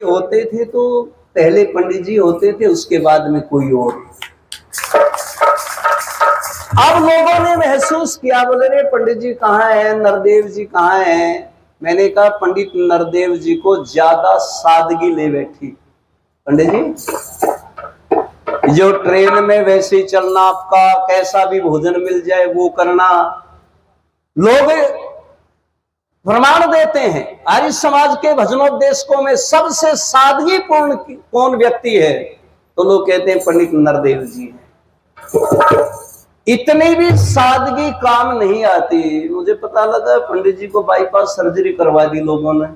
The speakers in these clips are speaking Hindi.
होते थे तो पहले पंडित जी होते थे, उसके बाद में कोई और। अब लोगों ने महसूस किया, बोले रे पंडित जी कहाँ है, नरदेव जी कहाँ है। मैंने कहा पंडित नरदेव जी को ज्यादा सादगी ले बैठी। पंडित जी जो ट्रेन में वैसे ही चलना, आपका कैसा भी भोजन मिल जाए वो करना। लोग प्रमाण देते हैं आर्य समाज के भजनोपदेशकों में सबसे सादगी पूर्ण कौन व्यक्ति है, तो लोग कहते हैं पंडित नरदेव जी हैं। इतनी भी सादगी काम नहीं आती। मुझे पता लगा पंडित जी को बाईपास सर्जरी करवा दी लोगों ने।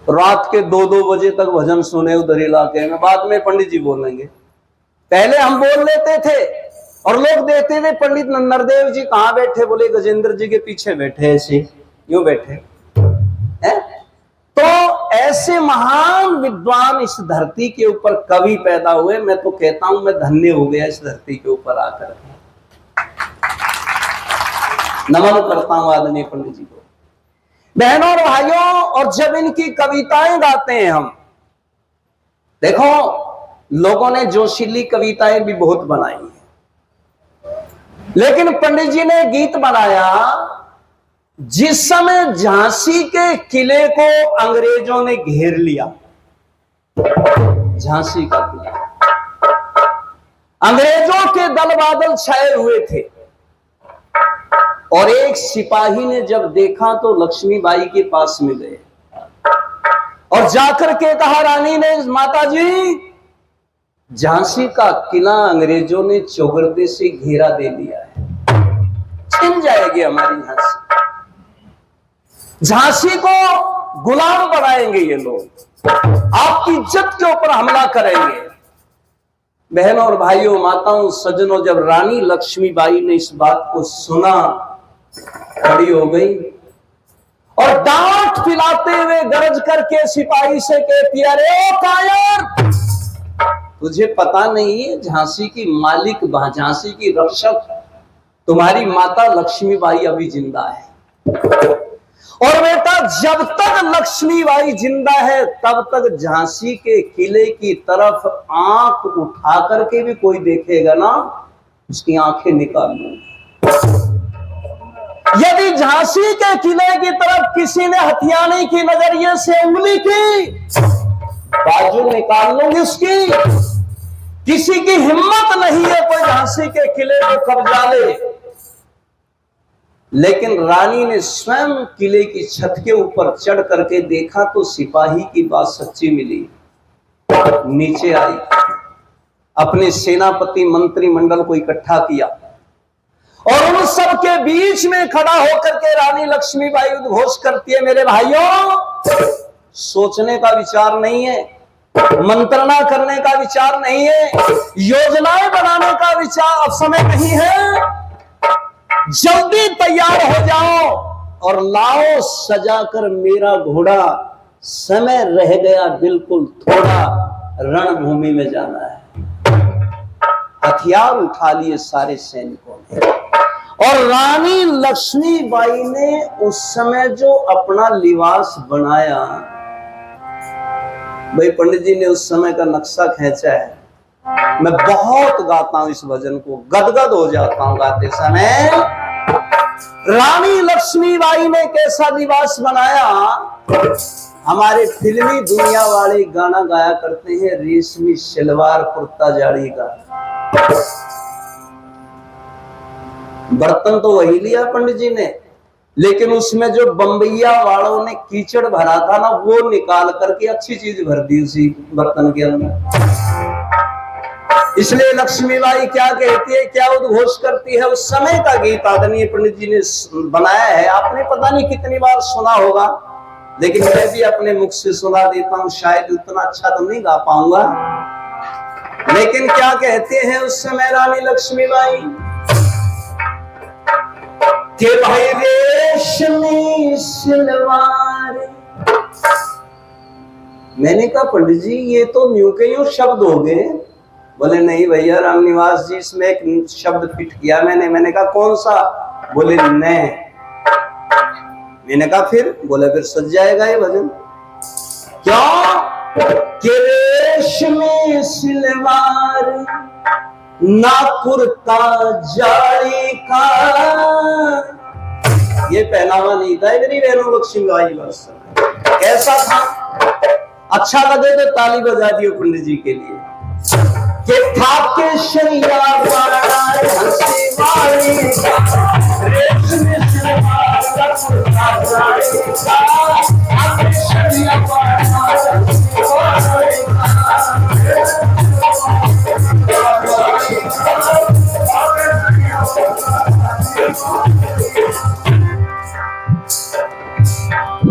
रात के 2-2 बजे तक भजन सुने उधर इलाके में। बाद में पंडित जी बोलेंगे, पहले हम बोल लेते थे और लोग देखते थे पंडित नरदेव जी कहाँ बैठे, बोले गजेंद्र जी के पीछे बैठे, ऐसे यूं बैठे है? तो ऐसे महान विद्वान इस धरती के ऊपर कवि पैदा हुए। मैं तो कहता हूं मैं धन्य हो गया इस धरती के ऊपर आकर। नमन करता हूं आदरणीय पंडित जी को। बहनों और भाइयों, और जब इनकी कविताएं गाते हैं हम, देखो लोगों ने जोशीली कविताएं भी बहुत बनाई हैं, लेकिन पंडित जी ने गीत बनाया जिस समय झांसी के किले को अंग्रेजों ने घेर लिया। झांसी का किला, अंग्रेजों के दल बादल छाए हुए थे, और एक सिपाही ने जब देखा तो लक्ष्मीबाई के पास में गए और जाकर के कहा, रानी ने, माता जी झांसी का किला अंग्रेजों ने चौगर्दे से घेरा दे दिया है, छिन जाएगी हमारी झांसी। झांसी को गुलाम बनाएंगे ये लोग, आपकी इज्जत के ऊपर हमला करेंगे। बहनों और भाइयों, माताओं, सज्जनों, जब रानी लक्ष्मीबाई ने इस बात को सुना, खड़ी हो गई और डांट पिलाते हुए गरज करके सिपाही से कहती, अरे ओ कायर, तुझे पता नहीं है झांसी की मालिक, झांसी की रक्षक तुम्हारी माता लक्ष्मीबाई अभी जिंदा है, और बेटा जब तक लक्ष्मीबाई जिंदा है तब तक झांसी के किले की तरफ आंख उठा करके भी कोई देखेगा ना, उसकी आंखें निकाल लूंगी। यदि झांसी के किले की तरफ किसी ने हथियाने की नजरिए से उंगली की, बाजू निकाल लूंगी उसकी। किसी की हिम्मत नहीं है कोई झांसी के किले को कब्जा ले। लेकिन रानी ने स्वयं किले की छत के ऊपर चढ़ करके देखा तो सिपाही की बात सच्ची मिली। नीचे आई, अपने सेनापति मंत्रिमंडल को इकट्ठा किया और उन सब के बीच में खड़ा होकर के रानी लक्ष्मीबाई उद्घोष करती है, मेरे भाइयों, सोचने का विचार नहीं है, मंत्रणा करने का विचार नहीं है, योजनाएं बनाने का विचार समय नहीं है। जल्दी तैयार हो जाओ और लाओ सजाकर मेरा घोड़ा, समय रह गया बिल्कुल थोड़ा, रणभूमि में जाना है। हथियार उठा लिए सारे सैनिकों ने, और रानी लक्ष्मीबाई ने उस समय जो अपना लिबास बनाया, भाई पंडित जी ने उस समय का नक्शा खींचा है। मैं बहुत गाता हूं इस भजन को, गदगद हो जाता हूं गाते समय। रानी लक्ष्मीबाई ने कैसा लिबास बनाया, हमारे फिल्मी दुनिया वाले गाना गाया करते हैं, रेशमी सलवार कुर्ता जाड़ी का। बर्तन तो वही लिया पंडित जी ने, लेकिन उसमें जो बम्बैया वालों ने कीचड़ भरा था ना, वो निकाल करके अच्छी चीज भर दी उसी बर्तन के अंदर। इसलिए लक्ष्मीबाई क्या कहती है, क्या उद्घोष करती है, उस समय का गीत आदरणीय पंडित जी ने बनाया है। आपने पता नहीं कितनी बार सुना होगा, लेकिन मैं भी अपने मुख से सुना देता हूं। शायद उतना अच्छा तो नहीं गा पाऊंगा, लेकिन क्या कहते हैं उस समय रानी लक्ष्मीबाई के, भाई रेशमी सलवार। मैंने कहा पंडित जी ये तो न्यू के यूं शब्द हो गए। बोले नहीं भैया रामनिवास जी, इसमें एक शब्द फिट किया मैंने कहा कौन सा? बोले न। मैंने कहा फिर? बोले फिर सज जाएगा ये भजन। के रेशमी सिलवार ना कुर्ता जाड़ी का, ये पहनावा नहीं था मेरी बहनों लक्ष्मीबाई बस। कैसा था? अच्छा लगे तो ताली बजा दियो पंडित जी के लिए। कि था के शैया वाला हंसी वाली रेशमी सिलवार ना कुर्ता जाड़ी का, था के शैया वाला हंसी वाली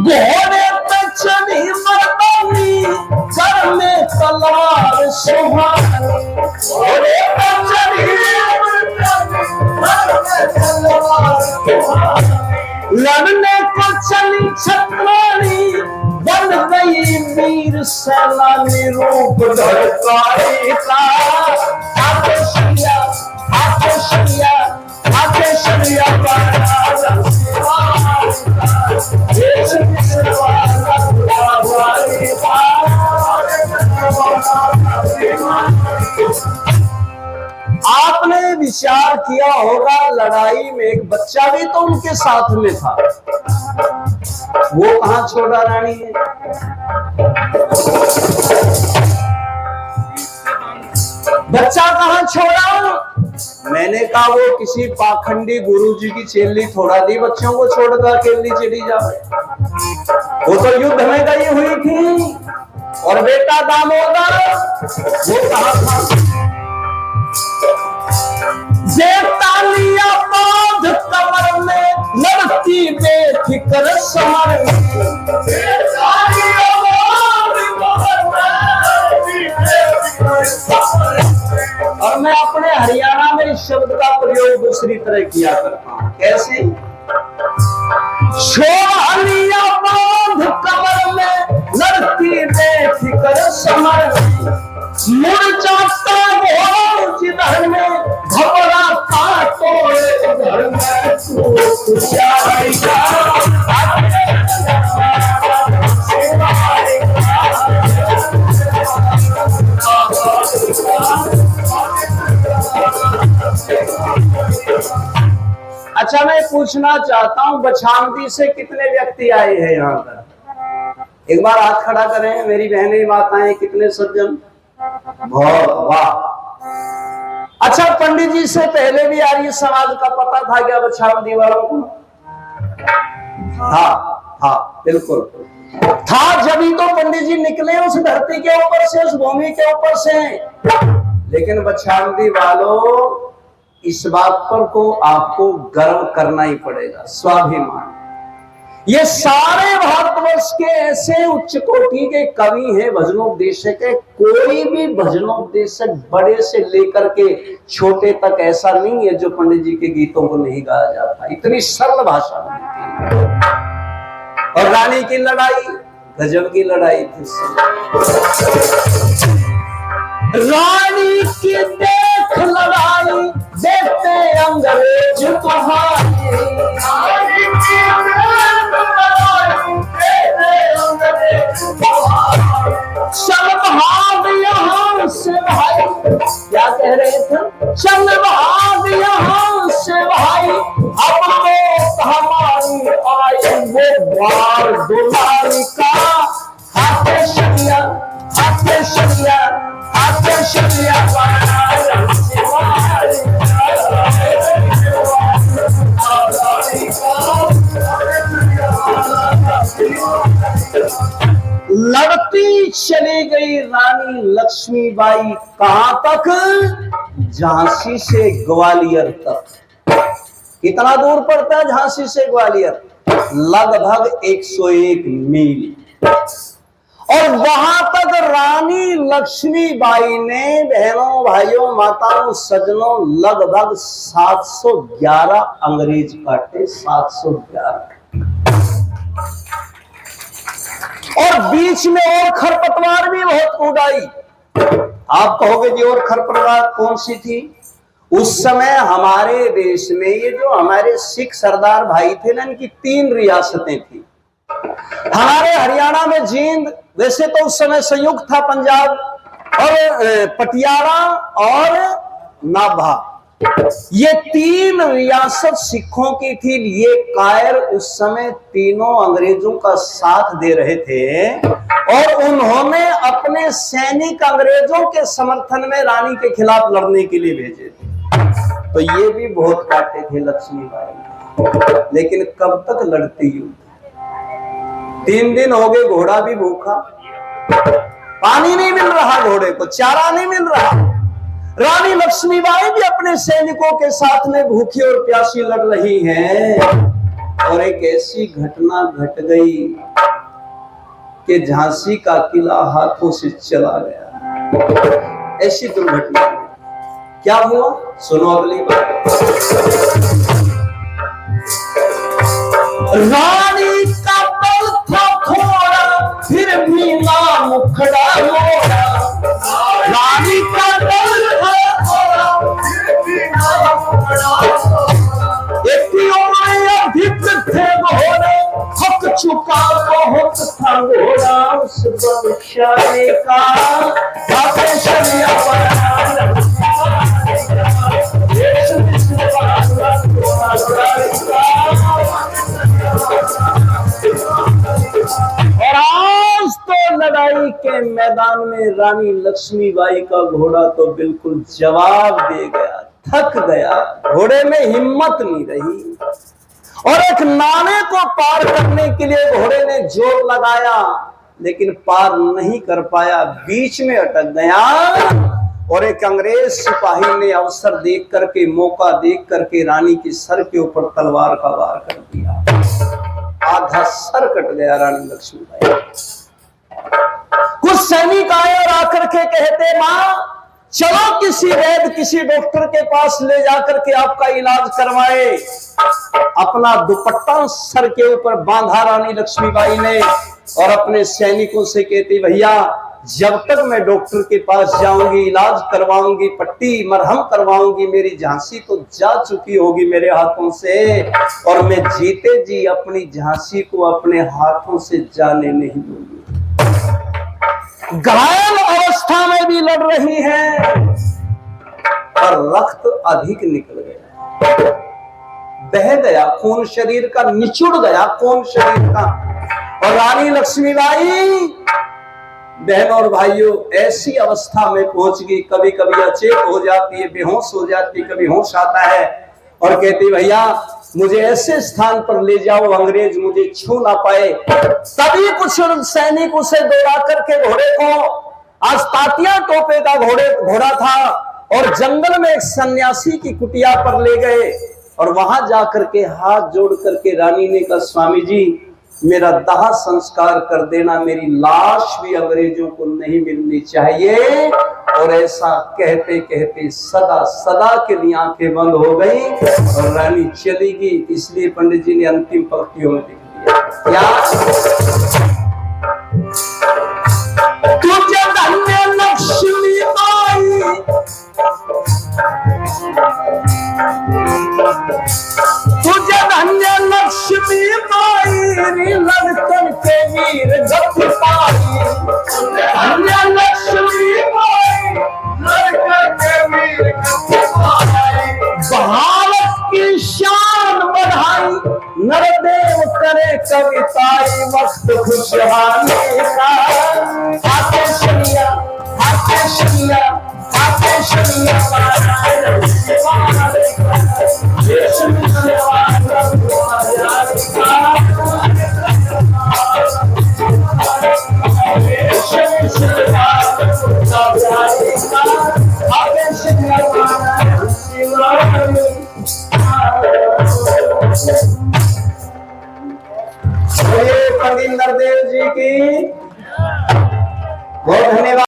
घोड़े पे चढ़ी मर्दानी घर में तलवार सुहानी, घोड़े पे चढ़ी लड़ने को चली छतरानी, बन गई वीर सैलानी रूप धड़काई का। आके शैया आके शैया आके शैया आपने विचार किया होगा लड़ाई में एक बच्चा भी तो उनके साथ में था, वो कहां छोड़ा रानी है? बच्चा कहां छोड़ा? मैंने कहा वो किसी पाखंडी गुरुजी की चेली थोड़ा दी बच्चों को छोड़कर अकेली चली जाए। वो तो युद्ध में गई हुई थी। और बेटा दामोदर वो कहा था? तालिया बांध कमर में लड़ती बेफिक्र समर और मैं अपने हरियाणा में इस शब्द का प्रयोग दूसरी तरह किया करता हूं। कैसे? छोलिया बांध कमर में लड़ती बेफिक्र समर, मुड़ जाता वो जिधर में घबराता तो इधर में तू जाएगा। अच्छा मैं पूछना चाहता हूं बछामदी से कितने व्यक्ति आए हैं यहाँ पर? एक बार हाथ खड़ा करें मेरी बहनें माताएं, कितने सज्जन? बहुत वाह। अच्छा पंडित जी से पहले भी आर्य समाज का पता था क्या बछामदी वालों को? हाँ हाँ बिल्कुल था, जब तो पंडित जी निकले उस धरती के ऊपर से, उस भूमि के ऊपर से। लेकिन बछामदी वालों इस बात पर को आपको गर्व करना ही पड़ेगा, स्वाभिमान। ये सारे भारतवर्ष के ऐसे उच्च कोटि के कवि हैं भजनोपदेशक के, कोई भी भजनोपदेशक बड़े से लेकर के छोटे तक ऐसा नहीं है जो पंडित जी के गीतों को नहीं गाया जाता। इतनी सरल भाषा में। और रानी की लड़ाई गजब की लड़ाई थी। रानी की देख लड़ाई देखते अंग्रेज चल भाग यहाँ से भाई, क्या कह रहे थे? चल भाग यहाँ से भाई, अब तो हमारी आई वो बार दुलारी का। हाथे शैया हाथे शैया हाथे शैया लड़ती चली गई रानी लक्ष्मीबाई कहां तक? झांसी से ग्वालियर तक। कितना दूर पड़ता है झांसी से ग्वालियर? लगभग 101 मील। और वहां तक रानी लक्ष्मीबाई ने बहनों भाइयों माताओं सज्जनों लगभग 711 अंग्रेज काटे। 711। और बीच में और खरपतवार भी बहुत उड़ाई। आप कहोगे जी और खरपतवार कौन सी थी? उस समय हमारे देश में ये जो हमारे सिख सरदार भाई थे ना, इनकी 3 रियासतें थी। हमारे हरियाणा में जींद, वैसे तो उस समय संयुक्त था पंजाब, और पटियाला और नाभा, ये 3 रियासत सिखों की थी। ये कायर उस समय तीनों अंग्रेजों का साथ दे रहे थे और उन्होंने अपने सैनिक अंग्रेजों के समर्थन में रानी के खिलाफ लड़ने के लिए भेजे थे। तो ये भी बहुत काटे थे लक्ष्मीबाई, लेकिन कब तक लड़ती युद्ध? 3 दिन हो गए, घोड़ा भी भूखा, पानी नहीं मिल रहा, घोड़े को चारा नहीं मिल रहा। रानी लक्ष्मीबाई भी अपने सैनिकों के साथ में भूखी और प्यासी लड़ रही हैं। और एक ऐसी घटना घट गई कि झांसी का किला हाथों से चला गया। ऐसी दुर्घटना क्या हुआ, सुनो अगली बात। रानी का बल था थोड़ा, फिर भी ना मुखड़ा मोड़ा। रानी का बल है थोड़ा, फिर भी ना मुखड़ा मोड़ा। अधिक थे घोड़े, थक चुका बहुत था घोड़ा। उस बलशाली का और आज तो लड़ाई के मैदान में रानी लक्ष्मीबाई का घोड़ा तो बिल्कुल जवाब दे गया, थक गया, घोड़े में हिम्मत नहीं रही। और एक नाले को पार करने के लिए घोड़े ने जोर लगाया, लेकिन पार नहीं कर पाया, बीच में अटक गया। और एक अंग्रेज सिपाही ने अवसर देख करके, मौका देख करके रानी की सर के ऊपर तलवार का वार कर दिया। आधा सर कट गया रानी लक्ष्मीबाई। कुछ सैनिक आए और आकर के कहते, मां चलो किसी वैद्य, किसी डॉक्टर के पास ले जाकर के आपका इलाज करवाए। अपना दुपट्टा सर के ऊपर बांधा रानी लक्ष्मीबाई ने और अपने सैनिकों से कहती, भैया जब तक मैं डॉक्टर के पास जाऊंगी, इलाज करवाऊंगी, पट्टी मरहम करवाऊंगी, मेरी झांसी तो जा चुकी होगी मेरे हाथों से, और मैं जीते जी अपनी झांसी को अपने हाथों से जाने नहीं दूंगी। घायल अवस्था में भी लड़ रही है, पर रक्त अधिक निकल गया, बह गया खून, शरीर का निचुड़ गया खून शरीर का। और रानी लक्ष्मीबाई बहन और भाइयों ऐसी अवस्था में पहुंच गई, कभी कभी अचेत हो जाती है, बेहोश हो जाती है, कभी होश आता है और कहती, भैया मुझे ऐसे स्थान पर ले जाओ अंग्रेज मुझे छू ना पाए। तभी कुछ सैनिक उसे दौड़ा करके घोड़े को, आज तातिया टोपे का घोड़ा था, और जंगल में एक सन्यासी की कुटिया पर ले गए। और वहां जाकर के हाथ जोड़ करके रानी ने कहा, स्वामी जी मेरा दाह संस्कार कर देना, मेरी लाश भी अंग्रेजों को नहीं मिलनी चाहिए। और ऐसा कहते कहते सदा सदा के लिए आंखें बंद हो गई और रानी चली गई। इसलिए पंडित जी ने अंतिम पंक्तियों में लिख दिया, क्या तुझे धन्य लक्ष्मीबाई, तुझे धन्य लक्ष्मीबाई, लड़कन के वीर गति पाई। धन्य लक्ष्मीबाई, लड़कन के वीर गति पाई। भारत की शान बढ़ाई, नरदेव करे कविताई, वक्त खुशहाली का। आते शनिया, आते शनिया, आते शनिया, पंडित नरदेव जी की बहुत धन्यवाद।